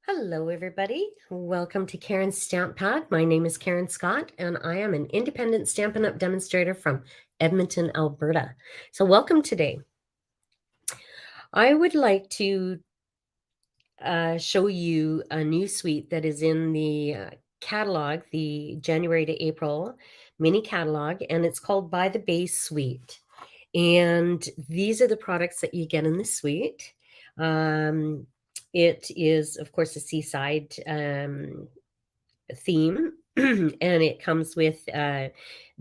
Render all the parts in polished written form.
Hello, everybody. Welcome to Karen's Stamp Pad. My name is Karen Scott, and I am an independent Stampin' Up demonstrator from Edmonton, Alberta. So, welcome today. I would like to show you a new suite that is in the catalog, the January to April mini catalog, and it's called By the Bay Suite. And these are the products that you get in the suite. It is, of course, a seaside theme, and it comes with the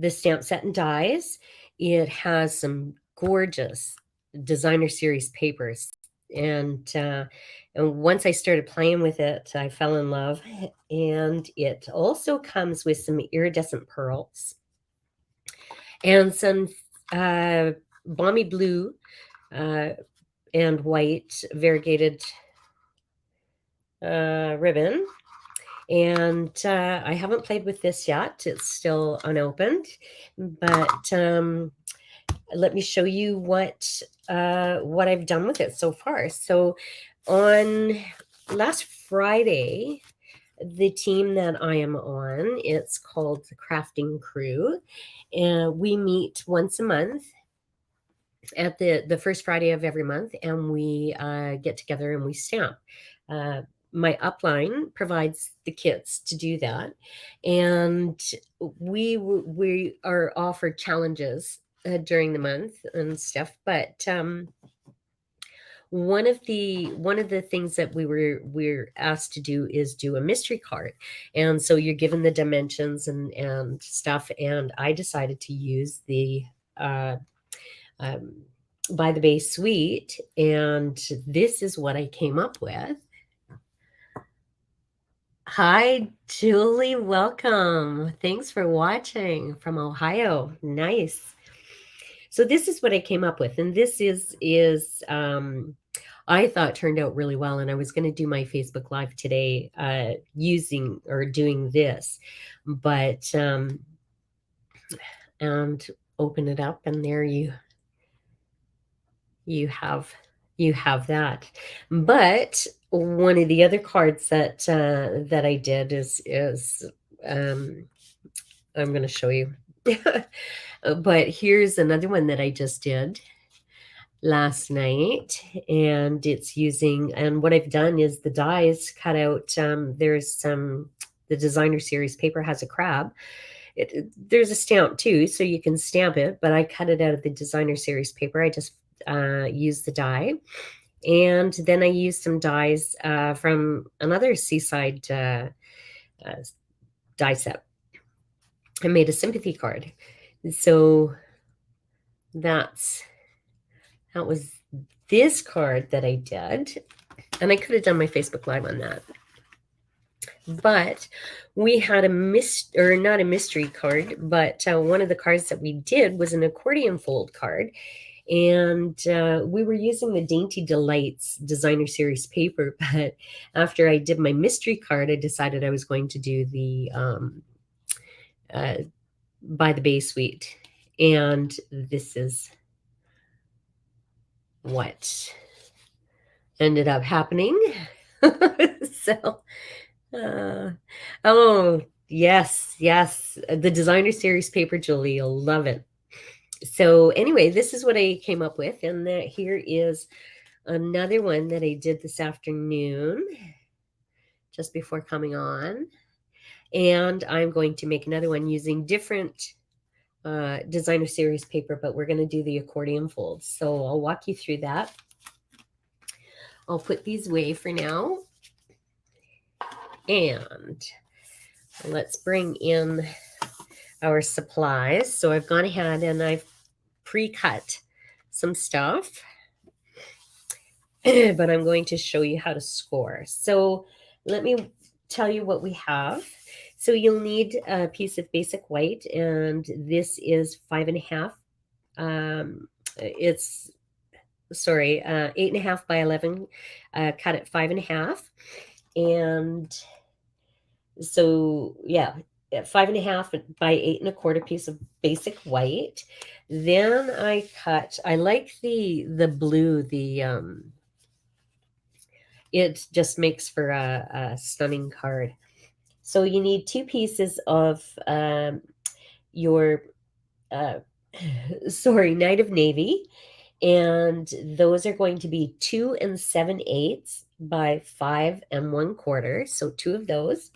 stamp set and dies. It has some gorgeous designer series papers, and once I started playing with it, I fell in love. And it also comes with some iridescent pearls and some balmy blue and white variegated ribbon. And I haven't played with this yet. It's still unopened, but let me show you what I've done with it so far. So on last Friday, the team that I am on, it's called the Crafting Crew, and we meet once a month at the first Friday of every month, and we get together and we stamp. My upline provides the kits to do that, and we are offered challenges during the month and stuff. But one of the things that we're asked to do is do a mystery card, and so you're given the dimensions and stuff. And I decided to use the By the Bay suite, and this is what I came up with. Hi, Julie. Welcome. Thanks for watching from Ohio. Nice. So this is what I came up with, and this is I thought turned out really well, and I was going to do my Facebook Live today using or doing this, but and open it up, and there you have that. But one of the other cards that I did is I'm going to show you. But here's another one that I just did last night, and it's using, and what I've done is the dies cut out. There's some, the designer series paper has a crab. There's a stamp too, so you can stamp it, but I cut it out of the designer series paper. I just use the die, and then I used some dies from another seaside die set. I made a sympathy card, so that was this card that I did, and I could have done my Facebook Live on that, but we had not a mystery card, but one of the cards that we did was an accordion fold card. And we were using the Dainty Delights designer series paper, but after I did my mystery card, I decided I was going to do the By the Bay suite, and this is what ended up happening. So, oh yes, the designer series paper, Julie, you'll love it. So anyway, this is what I came up with, and here is another one that I did this afternoon just before coming on, and I'm going to make another one using different designer series paper, but we're going to do the accordion folds, so I'll walk you through that. I'll put these away for now, and let's bring in our supplies. So I've gone ahead and I've pre-cut some stuff, but I'm going to show you how to score. So let me tell you what we have. So you'll need a piece of basic white, and this is 5.5. It's 8.5 by 11, cut at 5.5. And so, yeah, 5.5 by 8.25 piece of basic white. Then I like the blue, it just makes for a stunning card. So you need 2 pieces of your Night of Navy, and those are going to be 2 7/8 by 5 1/4. So 2 of those.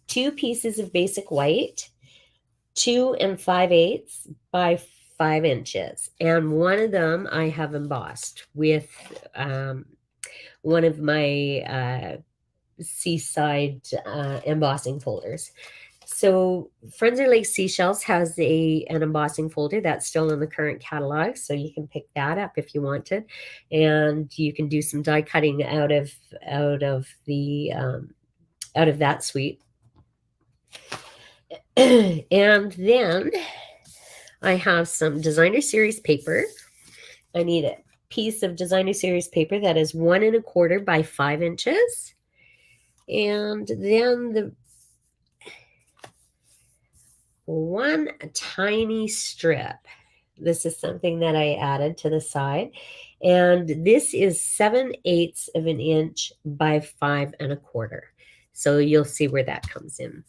2 pieces of basic white, 2 5/8 by 5 inches, and one of them I have embossed with one of my seaside embossing folders. So Friends Are Like Seashells has an embossing folder that's still in the current catalog, so you can pick that up if you wanted, and you can do some die cutting out of that suite. And then I have some designer series paper. I need a piece of designer series paper that is 1 1/4 by 5 inches. And then the one tiny strip. This is something that I added to the side. And this is 7/8 of an inch by 5 1/4. So you'll see where that comes in.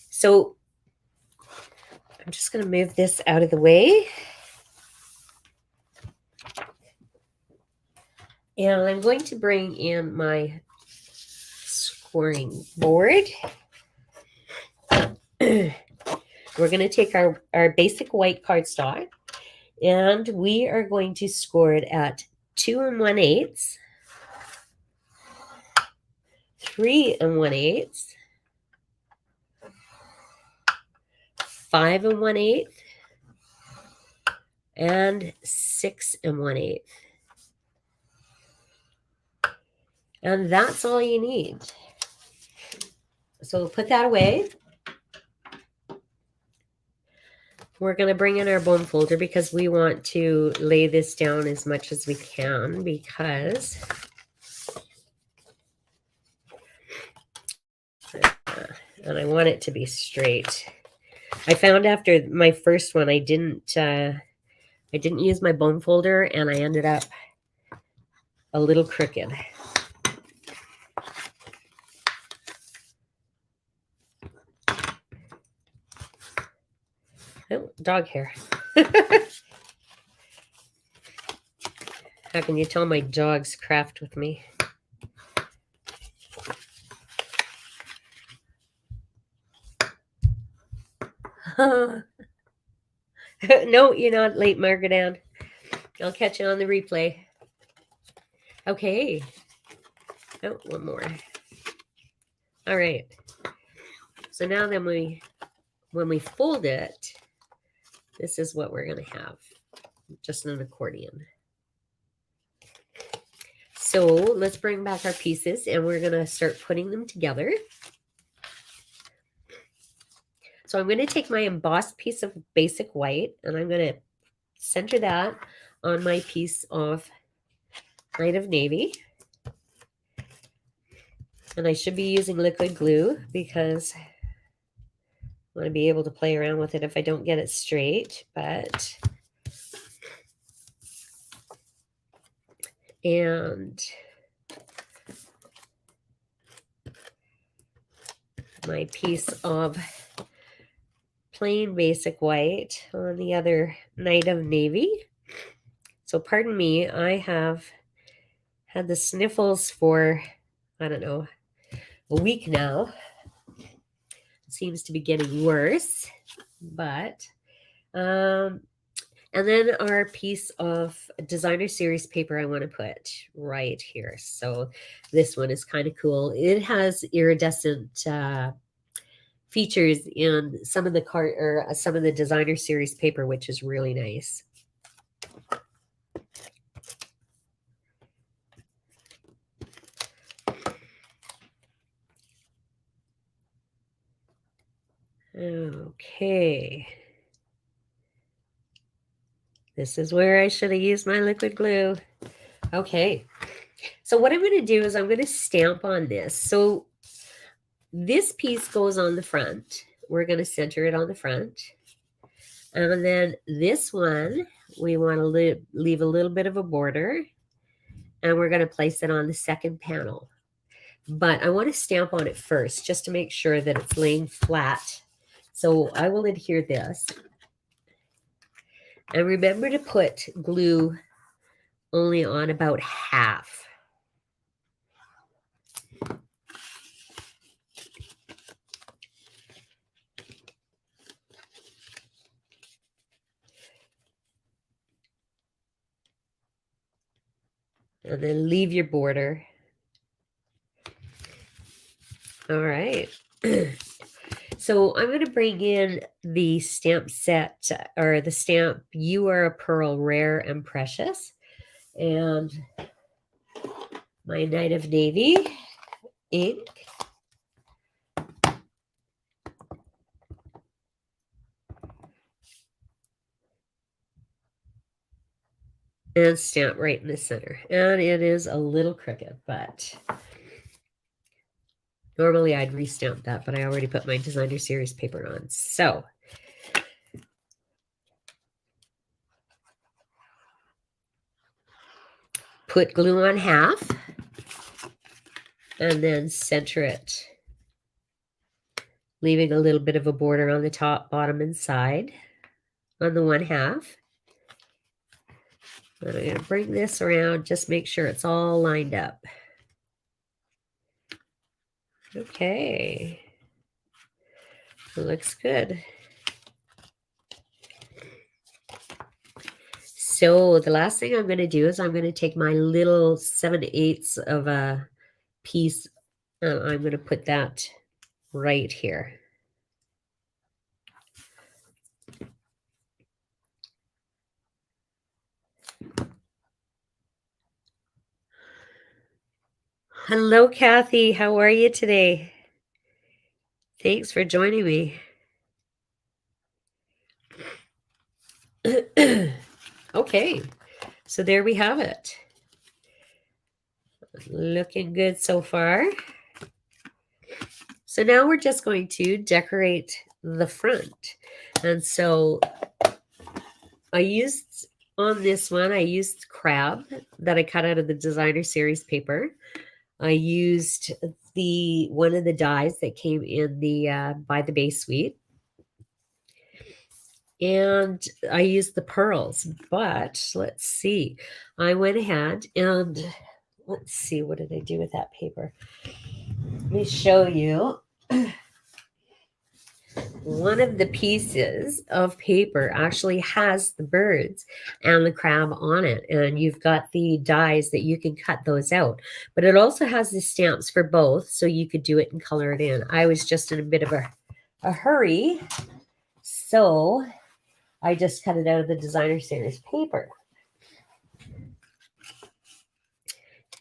So I'm just going to move this out of the way. And I'm going to bring in my scoring board. We're going to take our basic white cardstock, and we are going to score it at 2 1/8, 3 1/8, 5 1/8, and 6 1/8. And that's all you need. So we'll put that away. We're going to bring in our bone folder because we want to lay this down as much as we can, because and I want it to be straight. I found after my first one I didn't use my bone folder, and I ended up a little crooked. Oh, dog hair. How can you tell my dogs craft with me? No, you're not late, Margaret Ann. I'll catch you on the replay. Okay. Oh, one more. All right. So now then when we fold it, this is what we're going to have. Just an accordion. So let's bring back our pieces, and we're going to start putting them together. So I'm going to take my embossed piece of basic white, and I'm going to center that on my piece of Night of Navy. And I should be using liquid glue because I want to be able to play around with it if I don't get it straight. And my piece of plain basic white on the other Night of Navy. So pardon me, I have had the sniffles for, I don't know, a week now. It seems to be getting worse, but and then our piece of designer series paper I want to put right here. So this one is kind of cool. It has iridescent features in some of the some of the designer series paper, which is really nice. Okay. This is where I should have used my liquid glue. Okay. So what I'm going to do is I'm going to stamp on this. So this piece goes on the front. We're going to center it on the front. And then this one, we want to leave a little bit of a border. and we're going to place it on the second panel. But I want to stamp on it first just to make sure that it's laying flat. So I will adhere this. And remember to put glue only on about half. And then leave your border. All right. So I'm going to bring in the stamp set, or the stamp You Are a Pearl Rare and Precious, and my Night of Navy ink. And stamp right in the center. And it is a little crooked, but normally I'd restamp that, but I already put my designer series paper on. So put glue on half and then center it, leaving a little bit of a border on the top, bottom, and side on the one half. And I'm going to bring this around, just make sure it's all lined up. Okay. It looks good. So the last thing I'm going to do is I'm going to take my little 7/8 of a piece and I'm going to put that right here. Hello, Kathy. How are you today? Thanks for joining me. Okay, so there we have it. Looking good so far. So now we're just going to decorate the front. And so I used, on this one, I used crab that I cut out of the designer series paper. I used one of the dies that came in the By the Bay suite. And I used the pearls, but let's see. I went ahead and let's see, what did I do with that paper? Let me show you. One of the pieces of paper actually has the birds and the crab on it, and you've got the dies that you can cut those out. But it also has the stamps for both, so you could do it and color it in. I was just in a bit of a hurry, so I just cut it out of the designer series paper.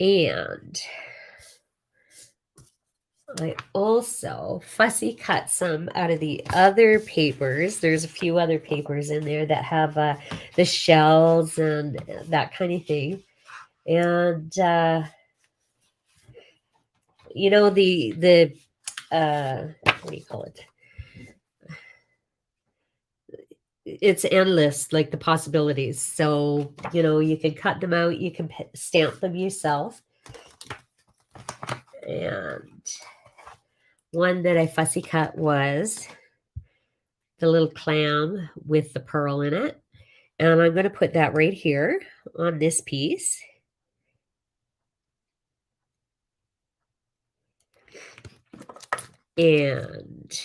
And I also fussy cut some out of the other papers. There's a few other papers in there that have the shells and that kind of thing. And, you know, the what do you call it? It's endless, like the possibilities. So, you know, you can cut them out. You can stamp them yourself. And one that I fussy cut was the little clam with the pearl in it. And I'm going to put that right here on this piece. And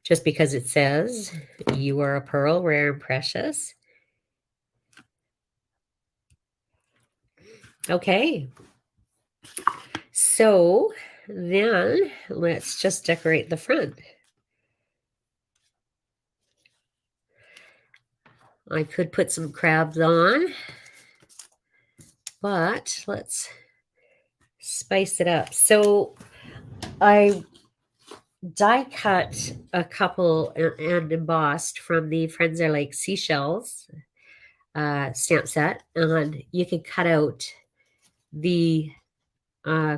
just because it says, You Are a Pearl, Rare and Precious. Okay. So then let's just decorate the front. I could put some crabs on, but let's spice it up. So I die cut a couple and embossed from the Friends Are Like Seashells stamp set, and you can cut out the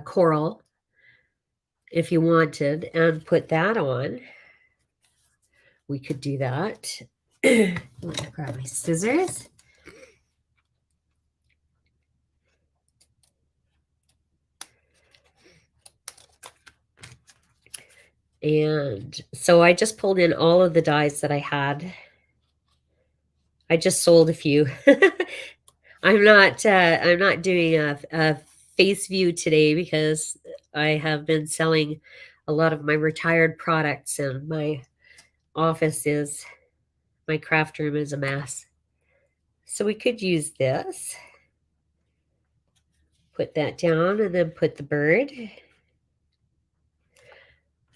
coral if you wanted and put that on. We could do that. I'm gonna grab my scissors. And so I just pulled in all of the dies that I had. I just sold a few. I'm not doing a face view today because I have been selling a lot of my retired products, and my my craft room is a mess. So we could use this. Put that down and then put the bird.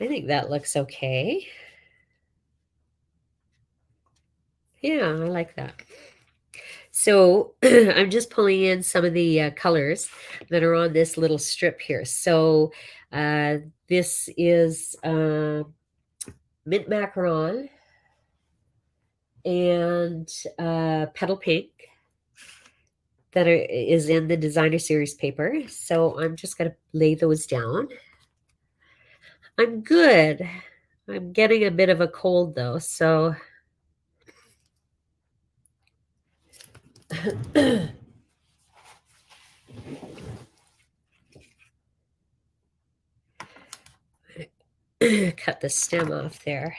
I think that looks okay. Yeah, I like that. So I'm just pulling in some of the colors that are on this little strip here. So this is mint macaron and petal pink is in the designer series paper. So I'm just going to lay those down. I'm good. I'm getting a bit of a cold though, so cut the stem off there.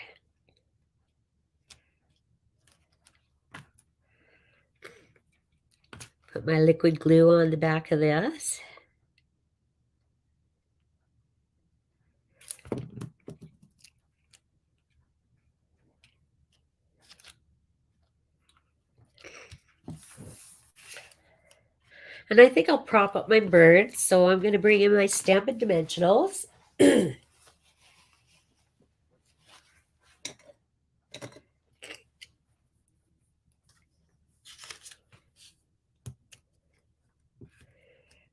Put my liquid glue on the back of this. And I think I'll prop up my bird, so I'm going to bring in my Stampin' Dimensionals.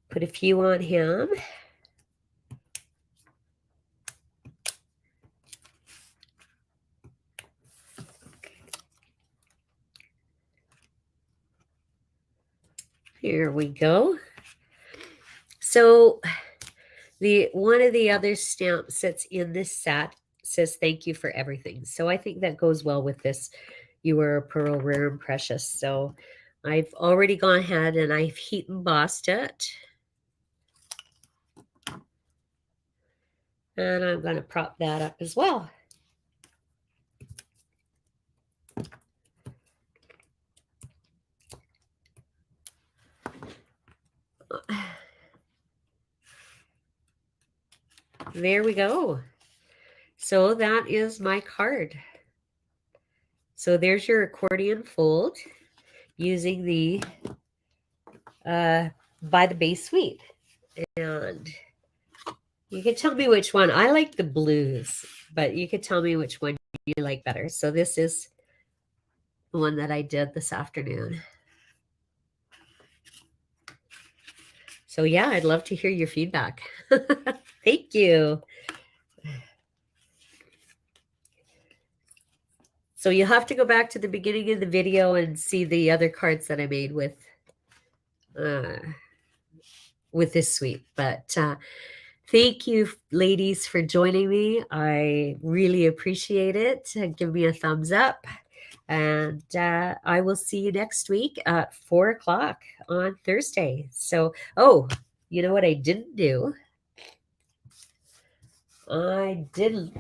Put a few on him. Here we go. So one of the other stamps that's in this set says thank you for everything. So I think that goes well with this. You are a pearl, rare and precious. So I've already gone ahead and I've heat embossed it. And I'm going to prop that up as well. There we go. So that is my card. So there's your accordion fold using the By the Bay Suite. And you can tell me which one. I like the blues, but you could tell me which one you like better. So this is the one that I did this afternoon. So yeah, I'd love to hear your feedback. Thank you. So you'll have to go back to the beginning of the video and see the other cards that I made with this suite. But thank you, ladies, for joining me. I really appreciate it. Give me a thumbs up. And I will see you next week at 4 o'clock on Thursday. So, oh, you know what I didn't do? I didn't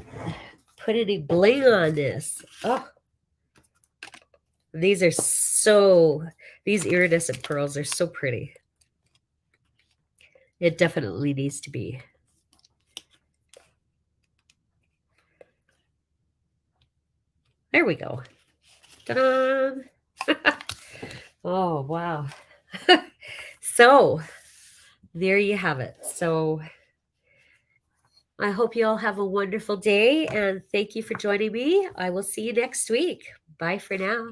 put any bling on this. Oh, these iridescent pearls are so pretty. It definitely needs to be. There we go. Ta-da! Oh, wow. So there you have it. So I hope you all have a wonderful day, and thank you for joining me. I will see you next week. Bye for now.